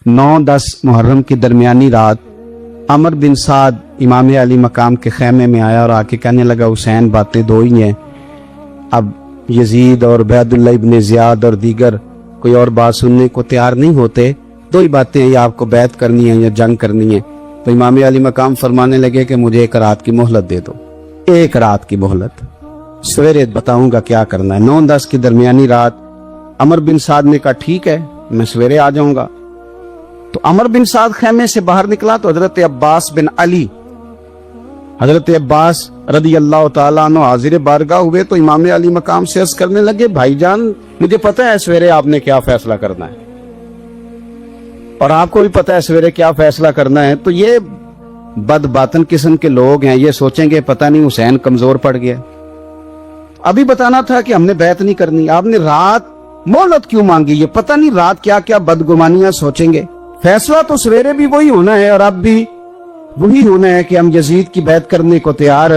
9-10 मुहर्रम की दरमियानी रात अमर बिन साद इमाम अली मकाम के खैमे में आया और आके कहने लगा, हुसैन बातें दो ही हैं, अब यजीद और उबैदुल्लाह इब्न ज़ियाद और दीगर कोई और बात सुनने को तैयार नहीं होते, दो ही बातें हैं, या आपको बैत करनी है या जंग करनी है। तो इमाम अली मकाम फरमाने लगे कि मुझे एक रात की मोहलत दे दो, एक रात की मोहलत, सवेरे बताऊंगा क्या करना है। 9-10 की दरमियानी रात अमर बिन साद ने कहा ठीक है, मैं सवेरे आ जाऊंगा। तो अमर बिन साद खैमे से बाहर निकला तो हजरत अब्बास बिन अली, हजरत अब्बास रदी अल्लाह ताला अन्हु हाजिर बारगाह हुए तो इमाम अली मकाम से अर्ज करने लगे, भाईजान मुझे पता है सवेरे आपने क्या फैसला करना है और आपको भी पता है सवेरे क्या फैसला करना है। तो ये बदबातन किस्म के लोग हैं, ये सोचेंगे पता नहीं हुसैन कमजोर पड़ गया। अभी बताना था कि हमने बैत नहीं करनी, आपने रात मोहलत क्यों मांगी, ये पता नहीं रात क्या क्या बदगुमानियां सोचेंगे। फैसला तो सवेरे भी वही होना है और अब भी वही होना है कि हम यजीद की बैत करने को तैयार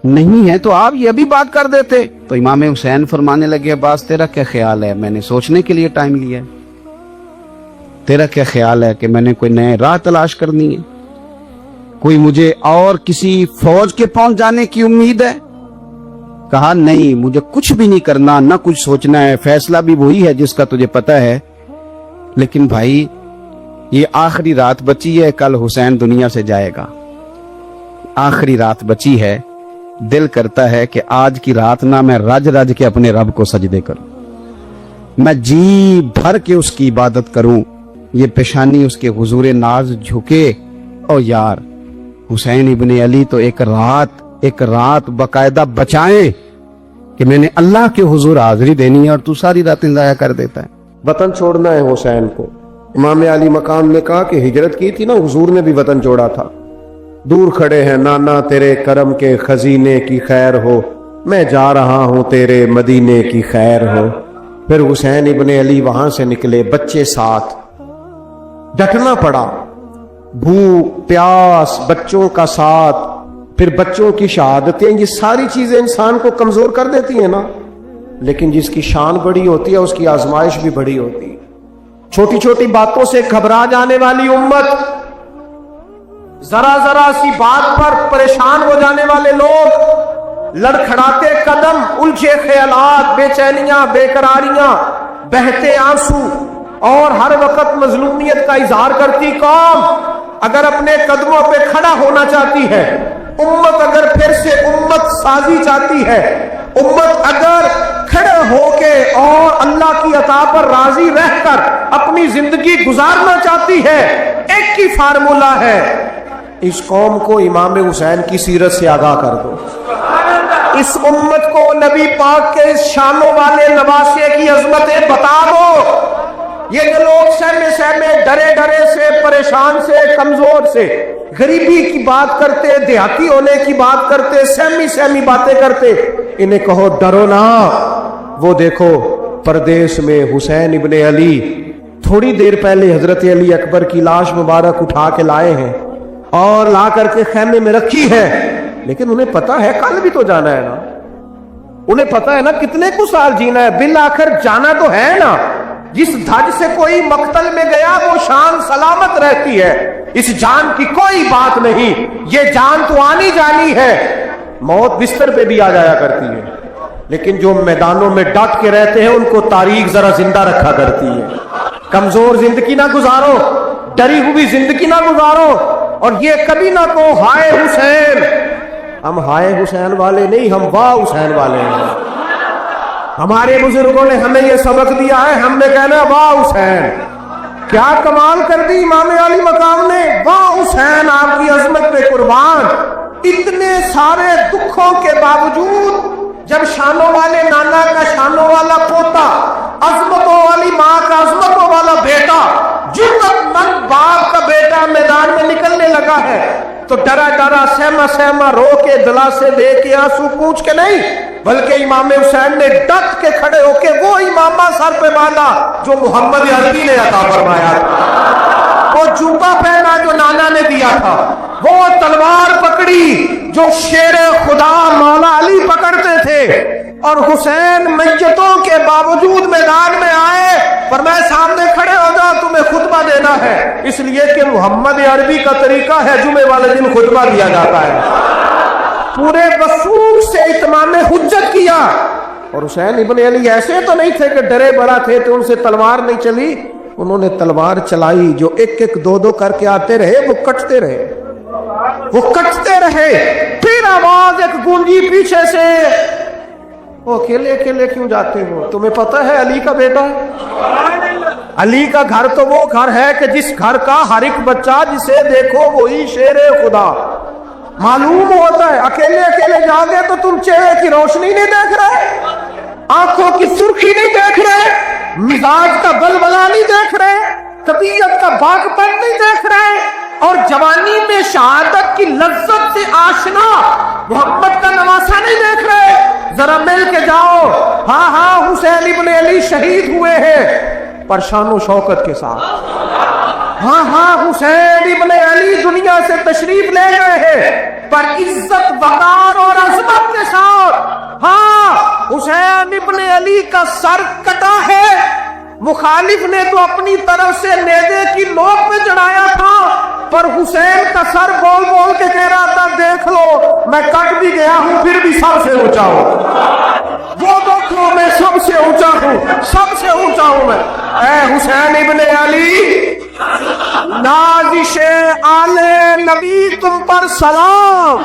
नहीं है, तो आप ये भी बात कर देते। तो इमाम हुसैन फरमाने लगे, अब्बास तेरा क्या ख्याल है, मैंने सोचने के लिए टाइम लिया है, तेरा क्या ख्याल है कि मैंने कोई नए राह तलाश करनी है, कोई मुझे और किसी फौज के पहुंच जाने की उम्मीद है। कहा नहीं, मुझे कुछ भी नहीं करना, ना कुछ सोचना है, फैसला भी वही है जिसका तुझे पता है, लेकिन भाई ये आखिरी रात बची है, कल हुसैन दुनिया से जाएगा, आखिरी रात बची है, दिल करता है कि आज की रात ना मैं रज रज के अपने रब को सजदे करूं, मैं जी भर के उसकी इबादत करूं, ये पेशानी उसके हुजूर नाज झुके। और यार हुसैन इब्ने अली तो एक रात बकायदा बचाए कि मैंने अल्लाह के हुजूर हाजिरी देनी है और तू सारी रात इंतजार कर देता है। वतन छोड़ना है हुसैन को। इमाम अली मकाम ने कहा कि हिजरत की थी ना, हुजूर ने भी वतन छोड़ा था। दूर खड़े हैं नाना तेरे करम के खजीने की खैर हो, मैं जा रहा हूं तेरे मदीने की खैर हो। फिर हुसैन इब्ने अली वहां से निकले, बच्चे साथ, डटना पड़ा, भूख प्यास, बच्चों का साथ, फिर बच्चों की शहादतें, ये सारी चीजें इंसान को कमजोर कर देती है ना, लेकिन जिसकी शान बड़ी होती है उसकी आजमाइश भी बड़ी होती है। छोटी छोटी बातों से घबरा जाने वाली उम्मत, जरा जरा सी बात पर परेशान हो जाने वाले लोग, लड़खड़ाते कदम, उलझे ख्यालात, बेचैनियां, बेकरारियां, बहते आंसू और हर वक्त मजलूमियत का इजहार करती कौम अगर अपने कदमों पे खड़ा होना चाहती है, उम्मत अगर फिर से उम्मत साजी चाहती है, उम्मत अगर खड़े होके और अल्लाह की अता पर राजी रहकर अपनी जिंदगी गुजारना चाहती है, एक ही फार्मूला है, इस कौम को इमाम हुसैन की सीरत से आगाह कर दो, इस उम्मत को नबी पाक के शानों वाले नवासे की अजमतें बता दो। ये जो लोग सहमे सहमे, डरे डरे से, परेशान से, कमजोर से, गरीबी की बात करते, देहाती होने की बात करते, सहमी सहमी बातें करते, इन्हें कहो डरो ना। वो देखो परदेश में हुसैन इब्ने अली थोड़ी देर पहले हजरत अली अकबर की लाश मुबारक उठा के लाए हैं और ला करके खैमे में रखी है, लेकिन उन्हें पता है कल भी तो जाना है ना, उन्हें पता है ना कितने कुछ साल जीना है, बिल आखिर जाना तो है ना। जिस धज से कोई मक्तल में गया वो शान सलामत रहती है, इस जान की कोई बात नहीं, ये जान तो आनी जानी है, मौत बिस्तर पे भी आ जाया करती है, लेकिन जो मैदानों में डट के रहते हैं उनको तारीख जरा जिंदा रखा करती है। कमजोर जिंदगी ना गुजारो, डरी हुई जिंदगी ना गुजारो, और ये कभी ना कहो हाय हुसैन। हम हाय हुसैन वाले नहीं, हम वाह हुसैन वाले हैं। हमारे बुजुर्गों ने हमें यह सबक दिया है, हमने कहना वाह हुसैन। क्या कमाल कर दी इमाम अली मकाम ने, वाह हुसैन आपकी अजमत पे कुर्बान। इतने सारे दुखों के बावजूद जब शानों वाले नाना का शानों वाला पोता, अजमतों वाली माँ का अजमतों वाला बेटा, जुर्रतमंद बाप का बेटा मैदान में निकलने लगा है, तो डरा डरा सहमा सहमा रो के दिलासे दे के आंसू पूछ के नहीं, बल्कि इमाम हुसैन ने डट के खड़े होके वो इमामा सर पे बांधा जो मोहम्मद अरबी ने अता फरमाया था, वो जूता पहना जो नाना ने दिया था, वो तलवार पकड़ी जो शेर खुदा मौला अली पकड़ते थे, और हुसैन मैयतों के बावजूद मैदान में आए, फरमाया सामने खड़े हो जाओ, तुम्हें खुतबा देना है, इसलिए कि मोहम्मद अरबी का तरीका है जुमे वाले दिन खुतबा दिया जाता है। पूरे वसूख से इत्माम हुज्जत किया। और हुसैन इब्न अली ऐसे तो नहीं थे कि डरे बड़ा थे तो उनसे तलवार नहीं चली, उन्होंने तलवार चलाई। जो एक एक दो दो करके आते रहे वो कटते रहे, वो कटते रहे। फिर आवाज एक गूंजी पीछे से, वो अकेले अकेले क्यों जाते हो? तुम्हें पता है अली का बेटा है। अली का घर तो वो घर है कि जिस घर का हर एक बच्चा जिसे देखो वही शेरे खुदा मालूम होता है। अकेले अकेले जाओगे तो तुम चेहरे की रोशनी नहीं देख रहे, आंखों की सुर्खी नहीं देख रहे, मिजाज का बलबला नहीं देख रहे, तबीयत का बागपन नहीं देख रहे, और जवानी में शहादत की लज्जत से आशना मोहम्मद का नवासा नहीं देख रहे। जरा मिल के जाओ। हाँ हाँ, हुसैन इब्न अली शहीद हुए हैं पर शानो शौकत के साथ। हाँ हाँ, हुसैन इब्न अली दुनिया से तशरीफ ले गए हैं पर इज्जत वकार और अजमत के साथ। हाँ, हुसैन इब्न अली का सर कटा है, मुखालिफ ने तो अपनी तरफ से नेज़े की नोक पे चढ़ाया था, पर हुसैन का सर बोल बोल के कह रहा था देख लो मैं कट भी गया हूं फिर भी सबसे ऊंचा हूं, वो देखो मैं सबसे ऊंचा हूं, सबसे ऊंचा हूं मैं। ऐ हुसैन इब्न अली, नाज़िशे आले नबी तुम पर सलाम।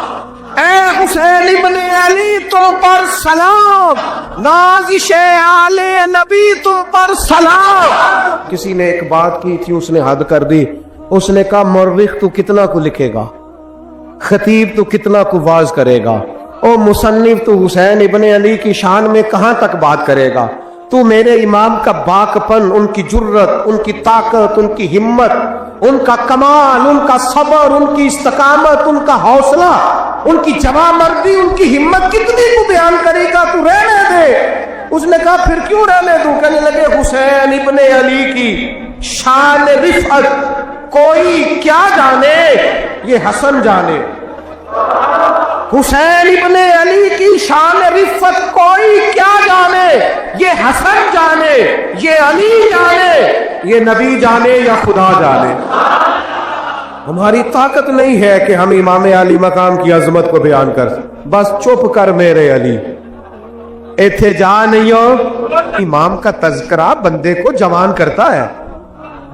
ऐ हुसैन इब्न अली तुम पर सलाम, नाज़िशे आले नबी तुम पर सलाम। किसी ने एक बात की थी, उसने हद कर दी। उसने कहा मौर्रिख तू कितना को लिखेगा, खतीब तू कितना को वाज करेगा, ओ मुसन्निफ तू हुसैन इब्न अली की शान में कहां तक बात करेगा। तू मेरे इमाम का बाकपन, उनकी जुर्रत, उनकी ताकत, उनकी हिम्मत, उनका कमाल, उनका सब्र, उनकी इस्तकामत, उनका हौसला, उनकी जवामर्दी, उनकी हिम्मत कितनी को बयान करेगा, तू रहने दे। उसने कहा फिर क्यों रहने दूं? कहने लगे हुसैन इब्न अली की शान रिफअत कोई क्या जाने, ये हसन जाने। हुसैन इब्न अली की शान रिफत कोई क्या जाने, ये हसन जाने, ये अली जाने, ये नबी जाने या खुदा जाने। हमारी ताकत नहीं है कि हम इमाम अली मकाम की अजमत को बयान कर, बस चुप कर मेरे अली, इथे जा नहीं हो। इमाम का तज़किरा बंदे को जवान करता है,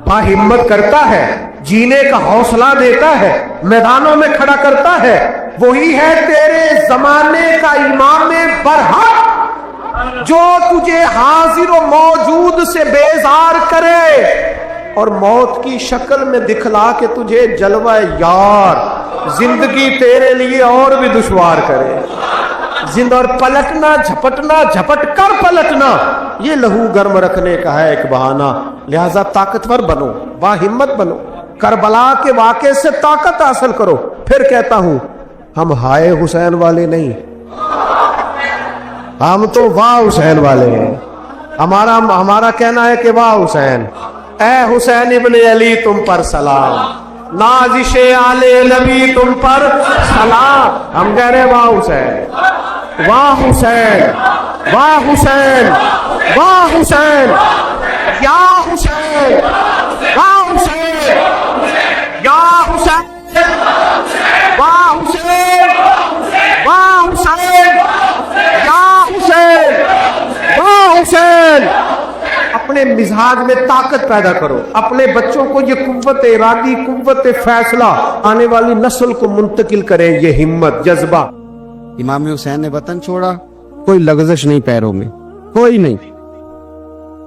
बाहिम्मत करता है, जीने का हौसला देता है, मैदानों में खड़ा करता है। वही है तेरे जमाने का इमाम बरहक, जो तुझे हाजिर व मौजूद से बेजार करे और मौत की शक्ल में दिखला के तुझे जलवा यार जिंदगी तेरे लिए और भी दुश्वार करे। और पलटना, झपटना, झपट कर पलटना, ये लहू गर्म रखने का है एक बहाना। लिहाजा ताकतवर बनो, बाहिम्मत बनो, करबला के वाक़े से ताकत हासिल करो। फिर कहता हूं हम हाय हुसैन वाले नहीं, हम तो वाह हुसैन वाले हैं। हमारा कहना है कि वाह हुसैन, ऐ हुसैन इब्न अली तुम पर सलाम, नाज़िशे आले नबी तुम पर सलाम। हम कह रहे वाह हुसैन, वाह हुसैन, वाह हुसैन, वाह हुसैन, या हुसैन, वाह हुसैन, या हुसैन, वाह हुसैन, वाह हुसैन, या हुसैन, वाह हुसैन। अपने मिजाज में ताकत पैदा करो, अपने बच्चों को ये कुव्वत इरादी, कुव्वत फैसला आने वाली नस्ल को मुंतकिल करे, ये हिम्मत, जज्बा। इमाम हुसैन ने वतन छोड़ा, कोई लग़ज़श नहीं पैरों में, कोई नहीं।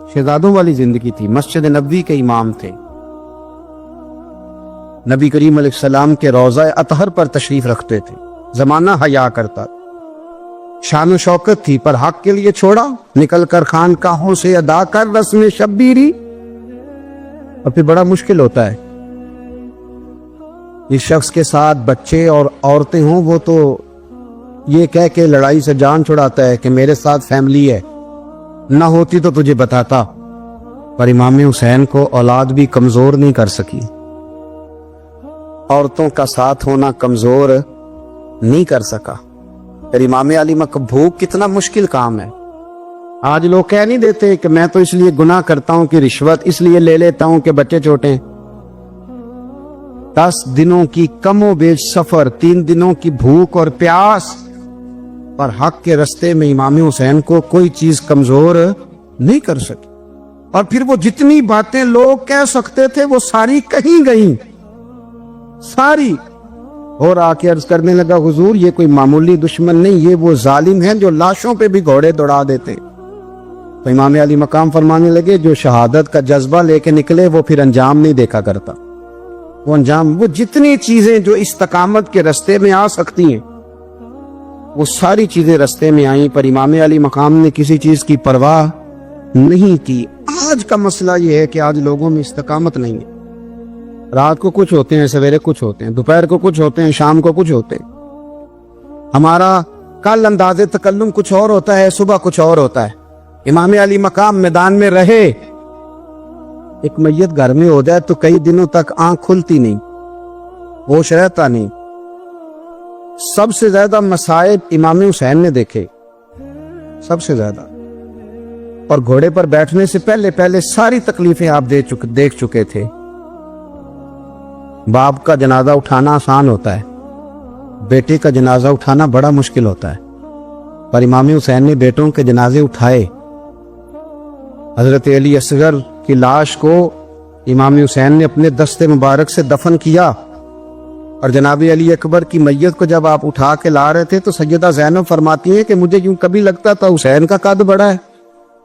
शहजादों वाली जिंदगी थी, मस्जिद नबवी के इमाम थे, नबी करीम अलैहिस्सलाम के रोज़ा अतहर पर तशरीफ रखते थे, जमाना हया करता, शान व शौकत थी, पर हक के लिए छोड़ा, निकल कर खानकाहों से अदा कर रस्म शब्बीरी। और फिर बड़ा मुश्किल होता है, इस शख्स के साथ बच्चे और औरतें हों, वो तो ये कह के लड़ाई से जान छुड़ाता है कि मेरे साथ फैमिली है, ना होती तो तुझे बताता। पर इमाम हुसैन को औलाद भी कमजोर नहीं कर सकी, औरतों का साथ होना कमजोर नहीं कर सका। फिर इमाम अली भूख कितना मुश्किल काम है। आज लोग कह नहीं देते कि मैं तो इसलिए गुनाह करता हूं कि रिश्वत इसलिए ले लेता हूं कि बच्चे छोटे हैं। 10 दिनों की कमो बेश सफर, 3 दिनों की भूख और प्यास, पर हक के रास्ते में इमाम हुसैन को कोई चीज कमजोर नहीं कर सकी। और फिर वो जितनी बातें लोग कह सकते थे वो सारी कहीं गई, सारी। और आके अर्ज करने लगा, हुजूर ये कोई मामूली दुश्मन नहीं, ये वो जालिम है जो लाशों पे भी घोड़े दौड़ा देते। तो इमाम अली मकाम फरमाने लगे, जो शहादत का जज्बा लेके निकले वो फिर अंजाम नहीं देखा करता। वो अंजाम, वो जितनी चीजें जो इस्तकामत के रास्ते में आ सकती हैं वो सारी चीजें रास्ते में आई, पर इमाम अली मकाम ने किसी चीज की परवाह नहीं की। आज का मसला ये है कि आज लोगों में इस्तकामत नहीं है। रात को कुछ होते हैं, सवेरे कुछ होते हैं, दोपहर को कुछ होते हैं, शाम को कुछ होते हैं। हमारा कल अंदाजे तकल्लुम कुछ और होता है, सुबह कुछ और होता है। इमाम अली मकाम मैदान में रहे, एक मैयत घर में हो जाए तो कई दिनों तक आंख खुलती नहीं, होश रहता नहीं। सबसे ज्यादा मसाइब इमाम हुसैन ने देखे, सबसे ज्यादा। और घोड़े पर बैठने से पहले पहले सारी तकलीफें आप देख चुके थे। बाप का जनाजा उठाना आसान होता है, बेटे का जनाजा उठाना बड़ा मुश्किल होता है। पर इमाम हुसैन ने बेटों के जनाजे उठाए। हजरत अली असगर की लाश को इमाम हुसैन ने अपने दस्ते मुबारक से दफन किया। और जनाब अली अकबर की मैयत को जब आप उठा के ला रहे थे तो सैयदा ज़ैनब फरमाती हैं कि मुझे यूं कभी लगता था हुसैन का कद बड़ा है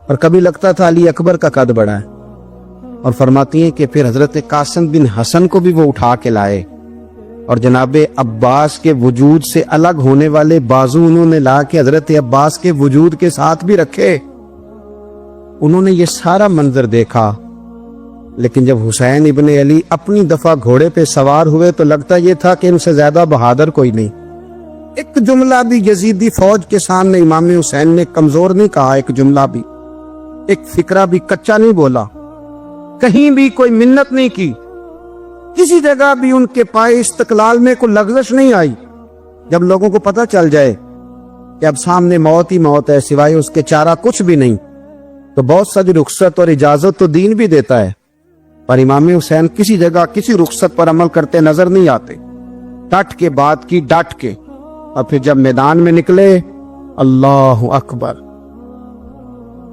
और कभी लगता था अली अकबर का कद बड़ा है। और फरमाती हैं कि फिर हजरत कासिम बिन हसन को भी वो उठा के लाए और जनाब अब्बास के वजूद से अलग होने वाले बाजू उन्होंने ला के हजरत अब्बास के वजूद के साथ भी रखे। उन्होंने ये सारा मंजर देखा। लेकिन जब हुसैन इब्न अली अपनी दफा घोड़े पे सवार हुए तो लगता ये था कि इनसे ज्यादा बहादुर कोई नहीं। एक जुमला भी यजीदी फौज के सामने इमाम हुसैन ने कमजोर नहीं कहा, एक जुमला भी, एक फिक्रा भी कच्चा नहीं बोला, कहीं भी कोई मिन्नत नहीं की, किसी जगह भी उनके पाए इस्तकलाल में कोई लग़ज़श नहीं आई। जब लोगों को पता चल जाए कि अब सामने मौत ही मौत है, सिवाय उसके चारा कुछ भी नहीं, तो बहुत सारी रुखसत और इजाजत तो दीन भी देता है। पर इमाम हुसैन किसी जगह किसी रुखसत पर अमल करते नजर नहीं आते। डट के बात की, डट के। और फिर जब मैदान में निकले, अल्लाह अकबर,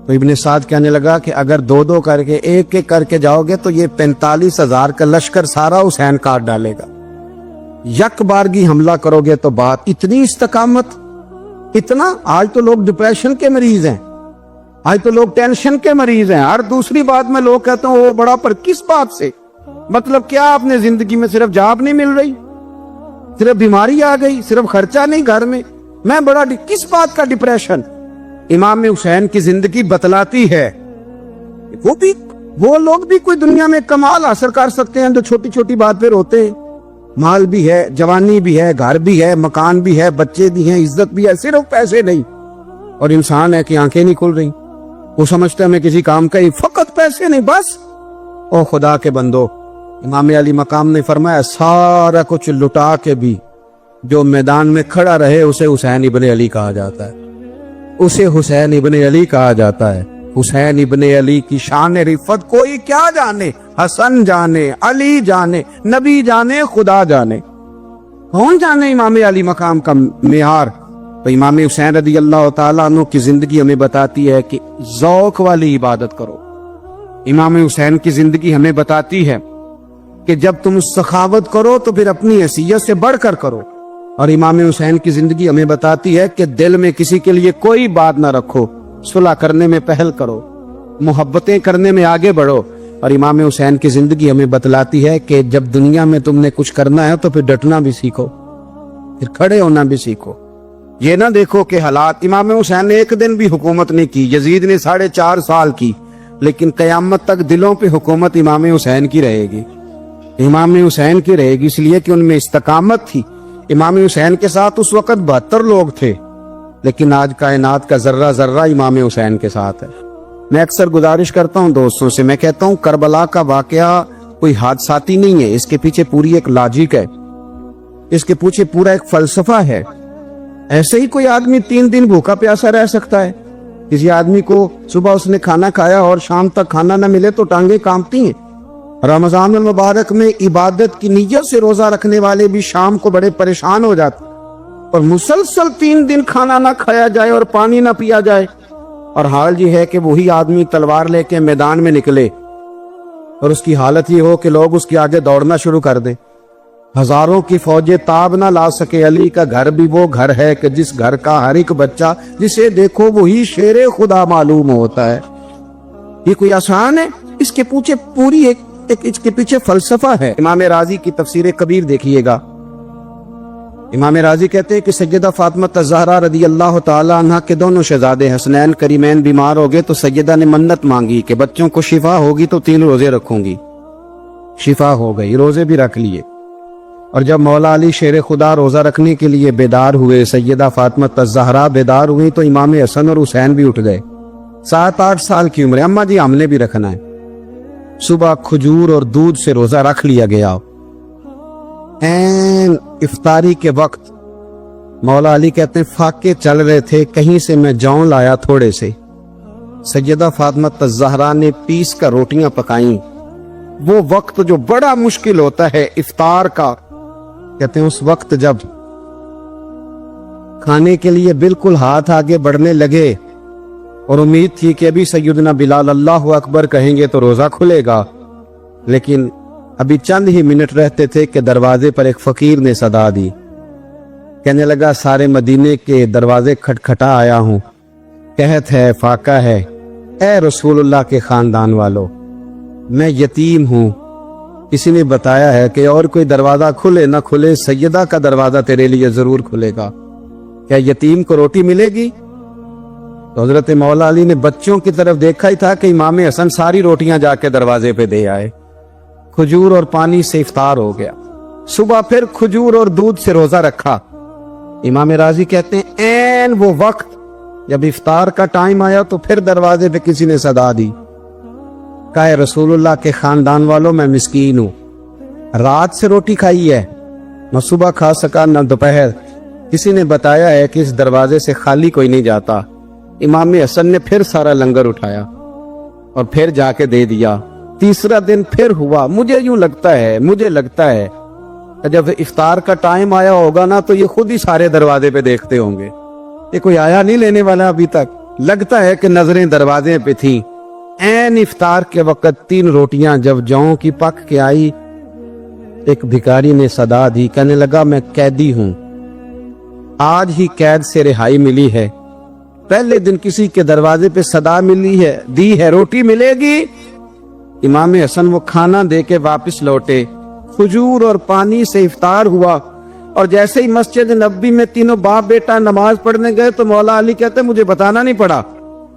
तो इब्ने साद कहने लगा कि अगर दो दो करके एक एक करके जाओगे तो ये 45,000 का लश्कर सारा हुसैन काट डालेगा। यक बारगी हमला करोगे तो बात, इतनी इस्तकामत, इतना। आज तो लोग डिप्रेशन के मरीज हैं, आज तो लोग टेंशन के मरीज हैं। हर दूसरी बात में लोग कहते हैं वो बड़ा, पर किस बात से? मतलब क्या आपने जिंदगी में सिर्फ जॉब नहीं मिल रही, सिर्फ बीमारी आ गई, सिर्फ खर्चा नहीं घर में, मैं बड़ा, किस बात का डिप्रेशन? इमाम हुसैन की जिंदगी बतलाती है। वो लोग भी कोई दुनिया में कमाल हासिल कर सकते हैं जो छोटी छोटी बात पे रोते हैं। माल भी है, जवानी भी है, घर भी है, मकान भी है, बच्चे भी हैं, इज्जत भी है, सिर्फ पैसे नहीं। और इंसान है कि आंखें नहीं खुल रही, वो समझते हमें किसी काम का ही, फकत पैसे नहीं बस। ओ खुदा के बंदो, इमाम अली मकाम ने फरमाया सारा कुछ लुटा के भी जो मैदान में खड़ा रहे उसे हुसैन इब्ने अली कहा जाता है, उसे हुसैन इब्ने अली कहा जाता है। हुसैन इब्ने अली की शान रिफत कोई क्या जाने, हसन जाने, अली जाने, नबी जाने, खुदा जाने, कौन जाने इमाम अली मकाम का मेयार। तो इमाम हुसैन रज़ी अल्लाह ताला अन्हु की जिंदगी हमें बताती है कि ज़ौक़ वाली इबादत करो। इमाम हुसैन की जिंदगी हमें बताती है कि जब तुम सखावत करो तो फिर अपनी हैसियत से बढ़कर करो। और इमाम हुसैन की जिंदगी हमें बताती है कि दिल में किसी के लिए कोई बात ना रखो, सुलह करने में पहल करो, मोहब्बतें करने में आगे बढ़ो। और इमाम हुसैन की जिंदगी हमें बतलाती है कि जब दुनिया में तुमने कुछ करना है तो फिर डटना भी सीखो, फिर खड़े होना भी सीखो। ये ना देखो कि हालात, इमाम हुसैन ने एक दिन भी हुकूमत नहीं की, यजीद ने 4.5 साल की, लेकिन कयामत तक दिलों पे हुकूमत इमाम हुसैन की रहेगी, इमाम हुसैन की रहेगी, इसलिए कि उनमें इस्तकामत थी। इमाम हुसैन के साथ उस वक्त 72 लोग थे, लेकिन आज कायनात का जर्रा जर्रा इमाम हुसैन के साथ है। मैं अक्सर गुजारिश करता हूँ दोस्तों से, मैं कहता हूँ करबला का वाकया कोई हादसाती नहीं है, इसके पीछे पूरी एक लॉजिक है, इसके पीछे पूरा एक फलसफा है। ऐसे ही कोई आदमी 3 दिन भूखा प्यासा रह सकता है। किसी आदमी को सुबह उसने खाना खाया और शाम तक खाना न मिले तो टांगे कांपती हैं, रमजान मुबारक में इबादत की नीयत से रोजा रखने वाले भी शाम को बड़े परेशान हो जाते और मुसलसल 3 दिन खाना ना खाया जाए और पानी ना पिया जाए, और हाल ये है कि वही आदमी तलवार लेके मैदान में निकले और उसकी हालत ये हो कि लोग उसके आगे दौड़ना शुरू कर दें। हजारों की फौजें ताब ना ला सके। अली का घर भी वो घर है कि जिस घर का हर एक बच्चा जिसे देखो वही शेरे खुदा मालूम होता है। ये कोई आसान है? इसके पीछे पूरी एक इसके पीछे फलसफा है। इमाम राजी की तफसीर कबीर देखिएगा। इमाम राजी कहते हैं कि सैयदा फातिमा ज़हरा रदी अल्लाह ताला अन्हा के दोनों शहजादे हसनैन करीमैन बीमार हो गए तो सैयदा ने मन्नत मांगी कि बच्चों को शिफा होगी तो 3 रोजे रखूंगी। शिफा हो गई, रोजे भी रख लिए। और जब मौला अली शेर खुदा रोजा रखने के लिए बेदार हुए, सैयदा फातिमा ज़हरा बेदार हुई तो इमाम हसन और हुसैन भी उठ गए। 7-8 साल की उम्र। अम्मा जी हमने भी रखना है। सुबह खजूर और दूध से रोजा रख लिया गया। ऐन इफ्तारी के वक्त मौला अली कहते हैं फाके चल रहे थे, कहीं से मैं जौ लाया थोड़े से। सैयदा फातिमा ज़हरा ने पीस कर रोटियां पकाई। वो वक्त जो बड़ा मुश्किल होता है इफ्तार का, कहते हैं उस वक्त जब खाने के लिए बिल्कुल हाथ आगे बढ़ने लगे और उम्मीद थी कि अभी सैयदना बिलाल अल्लाहु अकबर कहेंगे तो रोजा खुलेगा, लेकिन अभी चंद ही मिनट रहते थे कि दरवाजे पर एक फकीर ने सदा दी। कहने लगा सारे मदीने के दरवाजे खटखटा आया हूं, कहत है फाका है, ए रसूलुल्लाह के खानदान वालों, मैं यतीम हूं। किसी ने बताया है कि और कोई दरवाजा खुले ना खुले, सैयदा का दरवाजा तेरे लिए जरूर खुलेगा। क्या यतीम को रोटी मिलेगी? तो हजरत मौला अली ने बच्चों की तरफ देखा ही था कि इमाम हसन सारी रोटियां जाके दरवाजे पे दे आए। खजूर और पानी से इफ्तार हो गया। सुबह फिर खजूर और दूध से रोजा रखा। इमाम राजी कहते हैं ऐन वो वक्त जब इफ्तार का टाइम आया तो फिर दरवाजे पे किसी ने सदा दी। कहा रसूलुल्लाह के खानदान वालों, मैं मिस्कीन हूं, रात से रोटी खाई है, न सुबह खा सका न दोपहर। किसी ने बताया है कि इस दरवाजे से खाली कोई नहीं जाता। इमाम हसन ने फिर सारा लंगर उठाया और फिर जाके दे दिया। तीसरा दिन फिर हुआ। मुझे लगता है कि जब इफ्तार का टाइम आया होगा ना तो ये खुद ही सारे दरवाजे पे देखते होंगे, ये कोई आया नहीं लेने वाला अभी तक। लगता है कि नजरें दरवाजे पे थी। ऐन इफ्तार के वक्त 3 रोटियां जब जौ की पक के आई, एक भिखारी ने सदा दी। कहने लगा मैं कैदी हूं, आज ही कैद से रिहाई मिली है। पहले दिन किसी के दरवाजे पे सदा मिली है, दी है, रोटी मिलेगी। इमाम हसन वो खाना दे के वापिस लौटे। खजूर और पानी से इफ्तार हुआ और जैसे ही मस्जिद नबी में तीनों बाप बेटा नमाज पढ़ने गए तो मौला अली कहते मुझे बताना नहीं पड़ा।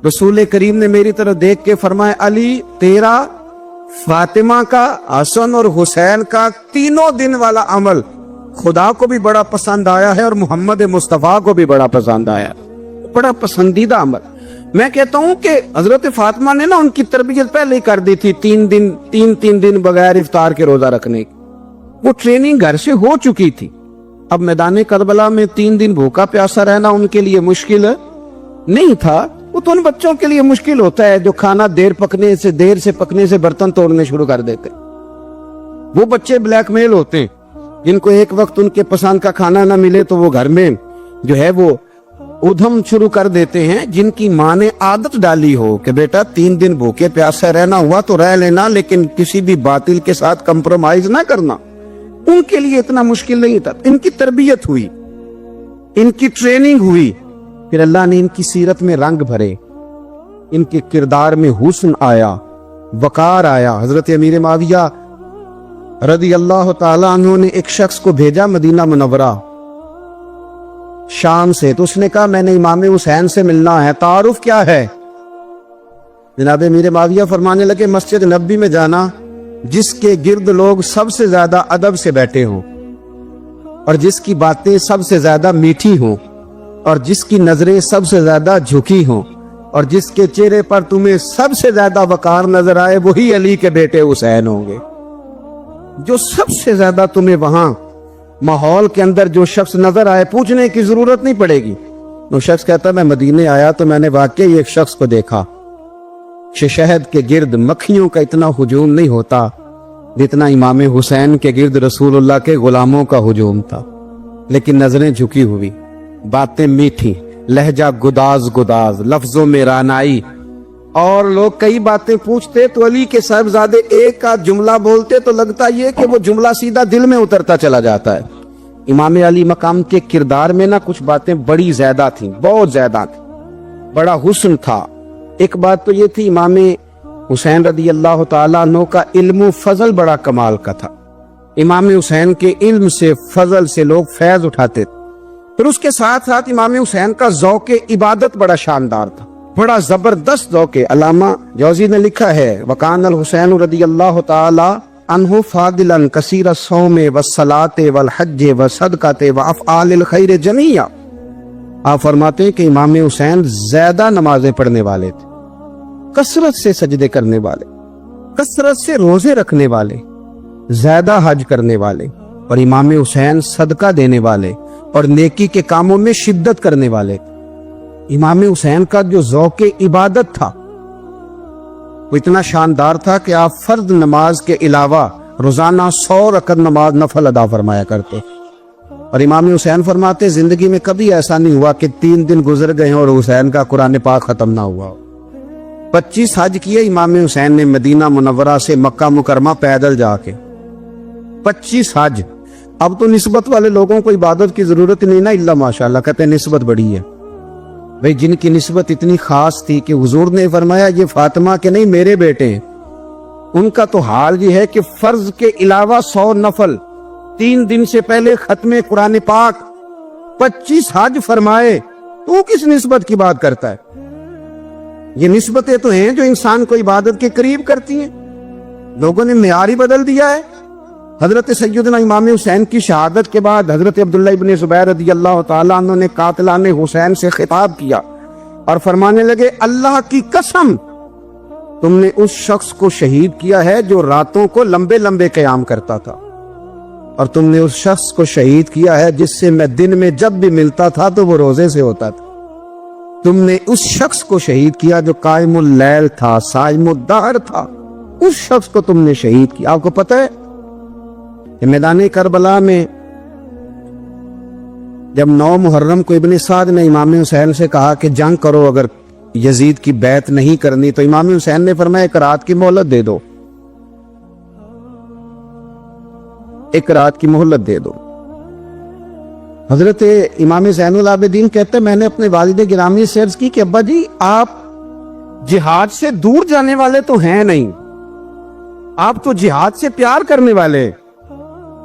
रसूल करीम ने मेरी तरफ देख के फरमाया, अली तेरा, फातिमा का, हसन और हुसैन का 3 दिन वाला अमल खुदा को भी बड़ा पसंद आया है और मोहम्मद मुस्तफा को भी बड़ा पसंद आया, बड़ा पसंदीदा अमल। मैं कहता हूं कि हजरत फातिमा ने ना उनकी तरबियत पहले ही कर दी थी। 3 दिन बगैर इफ्तार के रोजा रखने की वो ट्रेनिंग घर से हो चुकी थी। अब मैदान करबला में 3 दिन भूखा प्यासा रहना उनके लिए मुश्किल नहीं था। वो तो उन बच्चों के लिए मुश्किल होता है जो खाना देर से पकने से बर्तन तोड़ने शुरू कर देते। वो बच्चे ब्लैकमेल होते हैं जिनको एक वक्त उनके पसंद का खाना ना मिले तो वो घर में जो है वो उधम शुरू कर देते हैं। जिनकी माँ ने आदत डाली हो कि बेटा 3 दिन भूखे प्यासे रहना हुआ तो रह लेना, लेकिन किसी भी बातिल के साथ कंप्रोमाइज ना करना, उनके लिए इतना मुश्किल नहीं था। इनकी तरबियत हुई, इनकी ट्रेनिंग हुई, फिर अल्लाह ने इनकी सीरत में रंग भरे, इनके किरदार में हुस्न आया, वकार आया। हजरत अमीर माविया रदी अल्लाह ताला अन्हु ने एक शख्स को भेजा मदीना मुनव्वरा शाम से, तो उसने कहा मैंने इमाम हुसैन से मिलना है, तारुफ क्या है? जनाब अमीर माविया फरमाने लगे मस्जिद नबी में जाना जिसके गिर्द लोग सबसे ज्यादा अदब से बैठे हों और जिसकी बातें सबसे ज्यादा मीठी हों और जिसकी नजरें सबसे ज्यादा झुकी हों और जिसके चेहरे पर तुम्हें सबसे ज्यादा वकार नजर आए, वही अली के बेटे हुसैन होंगे। जो सबसे ज्यादा तुम्हें वहां माहौल के अंदर जो शख्स नजर आए, पूछने की जरूरत नहीं पड़ेगी। वो शख्स कहता मैं मदीने आया तो मैंने वाकई एक शख्स को देखा, शहद के गिर्द मक्खियों का इतना हुजूम नहीं होता जितना इमाम हुसैन के गिर्द रसूलुल्लाह के गुलामों का हुजूम था, लेकिन नजरें झुकी हुई, बातें मीठी, लहजा गुदाज गुदाज, लफ्जों में रानाई। और लोग कई बातें पूछते तो अली के साहबजादे एक का जुमला बोलते तो लगता ये कि वो जुमला सीधा दिल में उतरता चला जाता है। इमाम अली मकाम के किरदार में ना कुछ बातें बड़ी ज्यादा थी, बहुत ज्यादा थी, बड़ा हुस्न था। एक बात तो ये थी, इमाम हुसैन रदी अल्लाह ताला अन्हु का इल्म फजल बड़ा कमाल का था। इमाम हुसैन के इल्म से, फजल से लोग फैज उठाते थे। फिर उसके साथ साथ इमाम हुसैन का ज़ौक़े इबादत बड़ा शानदार था, बड़ा जबरदस्त ज़ौक़े। अल्लामा जौज़ी ने लिखा है, वकान अल हुसैन रदी अल्लाह ताला अन्हु फादिलन कसीर सौमे व सलाते वल हज्जे व सदकाते व अफ़आलिल खैर जमीया। आप फरमाते हैं कि इमाम हुसैन ज्यादा नमाजें पढ़ने वाले थे, कसरत से सजदे करने वाले, कसरत से रोजे रखने वाले, ज्यादा हज करने वाले, और इमाम हुसैन सदका देने वाले और नेकी के कामों में शिद्दत करने वाले। इमाम हुसैन का जो ज़ौक़े इबादत था वो इतना शानदार था कि आप फर्द नमाज के अलावा रोजाना 100 रकत नमाज नफल अदा फरमाया करते। और इमाम हुसैन फरमाते, जिंदगी में कभी ऐसा नहीं हुआ कि 3 दिन गुजर गए और हुसैन का कुरान पाक खत्म ना हुआ। 25 हज किए इमाम हुसैन ने मदीना मुनव्वरा से मक्का मुकरमा पैदल जाके, 25 हज। अब तो निस्बत वाले लोगों को इबादत की जरूरत नहीं ना, इल्ला माशाअल्लाह, कहते हैं निस्बत बड़ी है। भाई जिनकी निस्बत इतनी खास थी कि हुजूर ने फरमाया ये फातिमा के नहीं मेरे बेटे हैं, उनका तो हाल ये है कि फर्ज के अलावा 100 नफल, 3 दिन से पहले खत्मे कुरान पाक, 25 हज फरमाए। तू किस निस्बत की बात करता है? ये निस्बतें तो हैं जो इंसान को इबादत के करीब करती हैं। लोगों ने मियार ही बदल दिया है। हजरत सैयदना इमाम हुसैन की शहादत के बाद हजरत अब्दुल्ला इब्न ज़ुबैर रज़ी अल्लाह ताला अन्हु ने कातिलाने हुसैन से खिताब किया और फरमाने लगे, अल्लाह की कसम तुमने उस शख्स को शहीद किया है जो रातों को लंबे लंबे क़याम करता था, और तुमने उस शख्स को शहीद किया है जिससे मैं दिन में जब भी मिलता था तो वो रोजे से होता था। तुमने उस शख्स को शहीद किया जो कायमुल लैल था, साइमुद दहर था, उस शख्स को तुमने शहीद किया। आपको पता है मैदान करबला में जब 9 मुहर्रम को इब्ने साद ने इमाम हुसैन से कहा कि जंग करो, अगर यजीद की बैत नहीं करनी, तो इमाम हुसैन ने फरमाया एक रात की मोहलत दे दो, एक रात की मोहलत दे दो। हजरत इमाम ज़ैनुल आबिदीन कहते हैं, मैंने अपने वालिद गिरामी से अर्ज की कि अब्बा जी आप जिहाद से दूर जाने वाले तो हैं नहीं, आप तो जिहाद से प्यार करने वाले,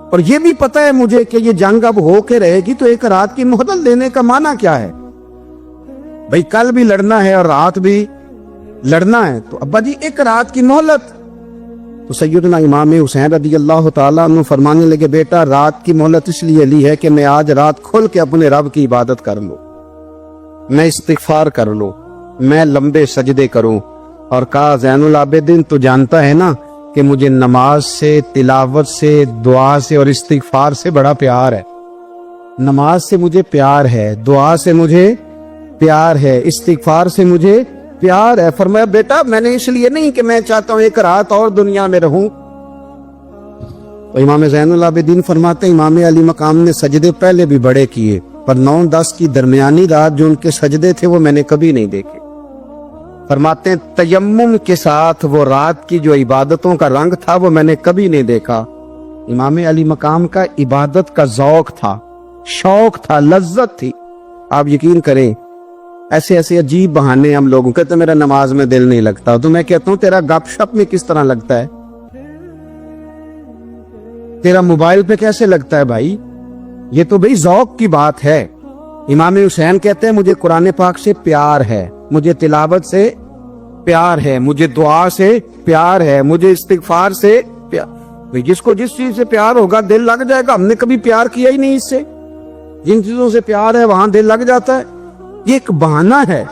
और ये भी पता है मुझे कि ये जंग अब हो के रहेगी, तो एक रात की मोहलत देने का माना क्या है? भाई कल भी लड़ना है और रात भी लड़ना है, तो अब्बा जी एक रात की मोहलत। तो सैयदना इमाम हुसैन रदी अल्लाह ताला अन्हु फरमाने लगे, बेटा रात की मोहलत इसलिए ली है कि मैं आज रात खुल के अपने रब की इबादत कर लूं, मैं इस्तिगफार कर लूं, मैं लंबे सजदे करूं। और कहा, ज़ैनुल आबिदीन तो जानता है ना कि मुझे नमाज से, तिलावत से, दुआ से और इस्तिगफार से बड़ा प्यार है। नमाज से मुझे प्यार है, दुआ से मुझे प्यार है, इस्तिगफार से मुझे प्यार है। फरमाया, बेटा मैंने इसलिए नहीं कि मैं चाहता हूं एक रात और दुनिया में रहूं। तो इमाम ज़ैनुल आबिदीन फरमाते, इमाम अली मकाम ने सजदे पहले भी बड़े किए, पर 9-10 की दरमियानी रात जो उनके सजदे थे वो मैंने कभी नहीं देखे। फरमाते हैं, तयम्मुम के साथ वो रात की जो इबादतों का रंग था वो मैंने कभी नहीं देखा। इमाम अली मकाम का इबादत का ज़ौक़ था, शौक था, लज्जत थी। आप यकीन करें, ऐसे ऐसे अजीब बहाने हम लोगों कहते मेरा नमाज में दिल नहीं लगता, तो मैं कहता हूं तेरा गपशप में किस तरह लगता है, तेरा मोबाइल पे कैसे लगता है भाई? ये तो भाई ज़ौक़ की बात है। इमाम हुसैन कहते हैं, मुझे कुरान पाक से प्यार है, मुझे तिलावत से प्यार है, मुझे दुआ से प्यार है, मुझे इस्तिगफार से प्यार। जिसको जिस चीज से प्यार होगा दिल लग जाएगा। हमने कभी प्यार किया ही नहीं इससे, जिन चीजों से प्यार है वहां दिल लग जाता है। ये एक बहाना है,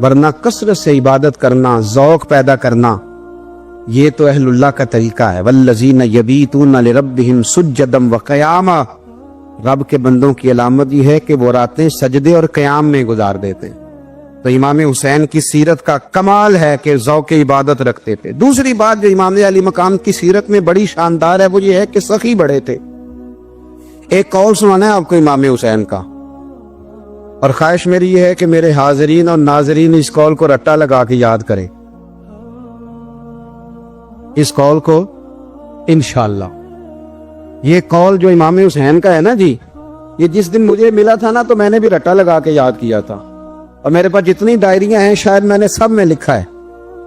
वरना कसरत से इबादत करना, ज़ौक़ पैदा करना, ये तो अहलुल्लाह का तरीका है। वल्लज़ीना यबीतूना लिरब्बिहिम सुज्जदम व क़यामा, रब के बंदों की अलामत ये है कि वो रातें सजदे और क़याम में गुजार देते हैं। تو امام حسین کی سیرت کا کمال ہے کہ ذوق عبادت رکھتے تھے۔ دوسری بات جو امام علی مقام کی سیرت میں بڑی شاندار ہے وہ یہ ہے کہ سخی بڑے تھے۔ ایک قول سنانا ہے آپ کو امام حسین کا، اور خواہش میری یہ ہے کہ میرے حاضرین اور ناظرین اس قول کو رٹا لگا کے یاد کریں، اس قول کو انشاءاللہ۔ یہ قول جو امام حسین کا ہے نا جی، یہ جس دن مجھے ملا تھا نا تو میں نے بھی رٹا لگا کے یاد کیا تھا، اور میرے پاس جتنی ڈائریاں ہیں شاید میں نے سب میں لکھا ہے۔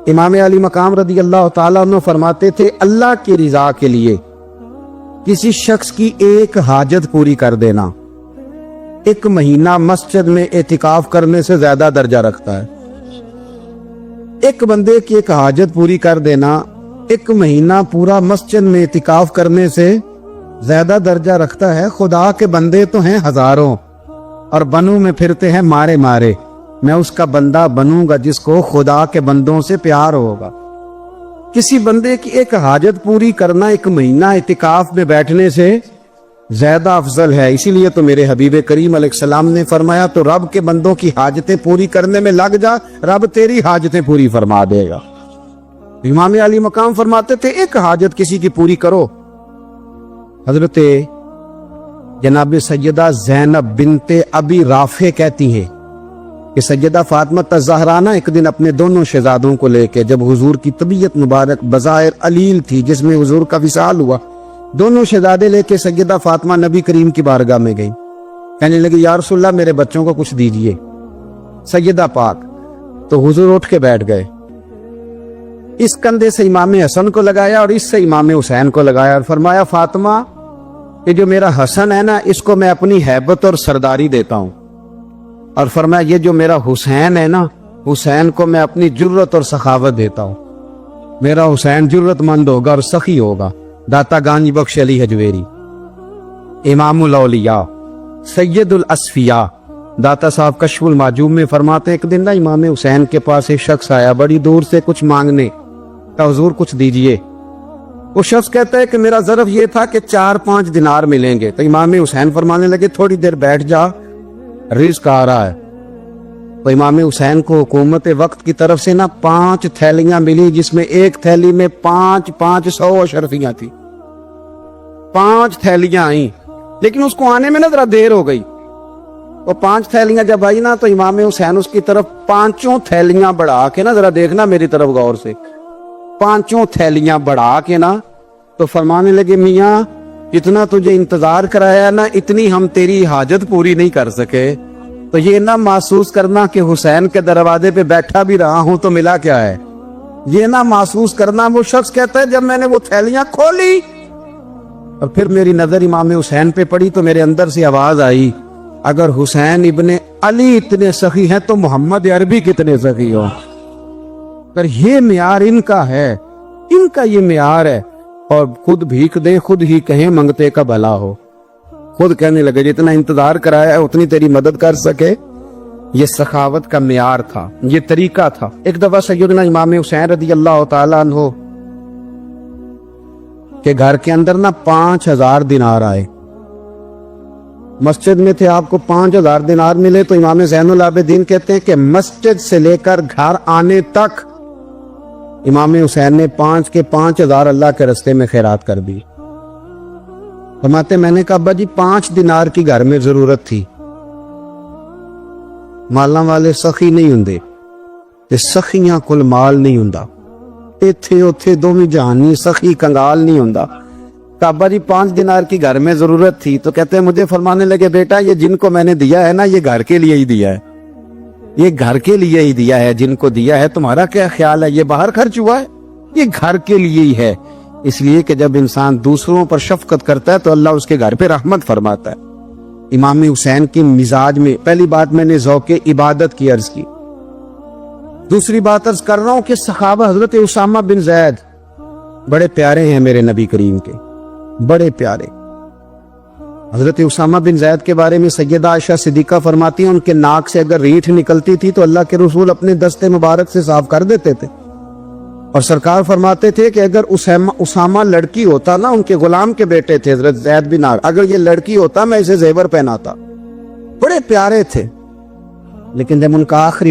امام علی مقام رضی اللہ تعالیٰ عنہ فرماتے تھے اللہ کی رضا کے لیے کسی شخص کی ایک حاجت پوری کر دینا 1 مہینہ مسجد میں اعتکاف کرنے سے زیادہ درجہ رکھتا ہے۔ ایک بندے کی ایک حاجت پوری کر دینا 1 مہینہ پورا مسجد میں اعتکاف کرنے سے زیادہ درجہ رکھتا ہے۔ خدا کے بندے تو ہیں ہزاروں اور بنوں میں پھرتے ہیں مارے مارے، میں اس کا بندہ بنوں گا جس کو خدا کے بندوں سے پیار ہوگا۔ کسی بندے کی ایک حاجت پوری کرنا 1 مہینہ اعتکاف میں بیٹھنے سے زیادہ افضل ہے۔ اسی لیے تو میرے حبیب کریم علیہ السلام نے فرمایا تو رب کے بندوں کی حاجتیں پوری کرنے میں لگ جا، رب تیری حاجتیں پوری فرما دے گا۔ امام علی مقام فرماتے تھے ایک حاجت کسی کی پوری کرو۔ حضرت جناب سیدہ زینب بنت ابی رافع کہتی ہیں کہ سیدہ فاطمہ الزہرا ایک دن اپنے دونوں شہزادوں کو لے کے، جب حضور کی طبیعت مبارک بظاہر علیل تھی جس میں حضور کا وصال ہوا، دونوں شہزادے لے کے سیدہ فاطمہ نبی کریم کی بارگاہ میں گئی، کہنے لگی یا رسول اللہ میرے بچوں کو کچھ دیجئے۔ سیدہ پاک تو حضور اٹھ کے بیٹھ گئے، اس کندھے سے امام حسن کو لگایا اور اس سے امام حسین کو لگایا اور فرمایا فاطمہ یہ جو میرا حسن ہے نا اس کو میں اپنی ہیبت اور سرداری دیتا ہوں، اور فرمایا یہ جو میرا حسین ہے نا حسین کو میں اپنی جرت اور سخاوت دیتا ہوں، میرا حسین جرت مند ہوگا اور سخی ہوگا۔ داتا گانج بخش علی حجویری، امام الاولیاء سید الاسفیاء داتا صاحب کشف المعجوب میں فرماتے ہیں ایک دن نا امام حسین کے پاس ایک شخص آیا بڑی دور سے کچھ مانگنے، کہا حضور کچھ دیجئے۔ وہ شخص کہتا ہے کہ میرا ظرف یہ تھا کہ 4-5 دینار ملیں گے، تو امام حسین فرمانے لگے تھوڑی دیر بیٹھ جا رزق آ رہا ہے۔ تو امام حسین کو حکومت وقت کی طرف سے نا 5 تھیلیاں ملی جس میں ایک تھیلی میں 500 اشرفیاں تھی، 5 تھیلیاں آئیں، لیکن اس کو آنے میں نا ذرا دیر ہو گئی۔ وہ 5 تھیلیاں جب آئی نا تو امام حسین اس کی طرف 5 تھیلیاں بڑھا کے نا ذرا دیکھنا میری طرف غور سے، 5 تھیلیاں بڑھا کے نا تو فرمانے لگے میاں جتنا تجھے انتظار کرایا نا اتنی ہم تیری حاجت پوری نہیں کر سکے، تو یہ نہ محسوس کرنا کہ حسین کے دروازے پہ بیٹھا بھی رہا ہوں تو ملا کیا ہے، یہ نہ محسوس کرنا۔ وہ شخص کہتا ہے جب میں نے وہ تھیلیاں کھولی اور پھر میری نظر امام حسین پہ پڑی تو میرے اندر سے آواز آئی اگر حسین ابن علی اتنے سخی ہیں تو محمد عربی کتنے سخی ہو۔ پر یہ معیار ان کا ہے، ان کا یہ معیار ہے، اور خود بھیک دے خود ہی کہیں منگتے کا بھلا ہو، خود کہنے لگے جتنا انتظار کرایا ہے اتنی تیری مدد کر سکے۔ یہ سخاوت کا معیار تھا، یہ طریقہ تھا۔ ایک دفعہ سیدنا امام حسین رضی اللہ تعالیٰ عنہ کے گھر کے اندر نا 5000 دینار آئے، مسجد میں تھے، آپ کو 5000 دینار ملے تو امام زین العابدین کہتے ہیں کہ مسجد سے لے کر گھر آنے تک امام حسین نے 5 کے 5000 اللہ کے رستے میں خیرات کر دی۔ فرماتے میں نے کہا ابا جی 5 دینار کی گھر میں ضرورت تھی، مالاں والے سخی نہیں ہوندے تے سخیاں کل مال نہیں ہوندا، ایتھے اوتھے دوویں جہانی سخی کنگال نہیں ہوندا۔ کہا ابا جی 5 دینار کی گھر میں ضرورت تھی، تو کہتے ہیں مجھے فرمانے لگے بیٹا یہ جن کو میں نے دیا ہے نا یہ گھر کے لیے ہی دیا ہے، یہ گھر کے لیے ہی دیا ہے، جن کو دیا ہے تمہارا کیا خیال ہے یہ باہر خرچ ہوا ہے، یہ گھر کے لیے ہی ہے۔ اس لیے کہ جب انسان دوسروں پر شفقت کرتا ہے تو اللہ اس کے گھر پہ رحمت فرماتا ہے۔ امام حسین کی مزاج میں پہلی بات میں نے ذوق عبادت کی عرض کی، دوسری بات عرض کر رہا ہوں کہ صحابہ حضرت اسامہ بن زید بڑے پیارے ہیں میرے نبی کریم کے، بڑے پیارے۔ حضرت اسامہ بن زید کے بارے میں سیدہ عائشہ صدیقہ فرماتی ہیں ان کے ناک سے اگر ریٹھ نکلتی تھی تو اللہ کے رسول اپنے دستے مبارک سے صاف کر دیتے تھے، اور سرکار فرماتے تھے کہ اگر اسامہ لڑکی ہوتا نا، ان کے غلام کے بیٹے تھے حضرت زید بن عامر، اگر یہ لڑکی ہوتا میں اسے زیور پہناتا۔ بڑے پیارے تھے، لیکن جب ان کا آخری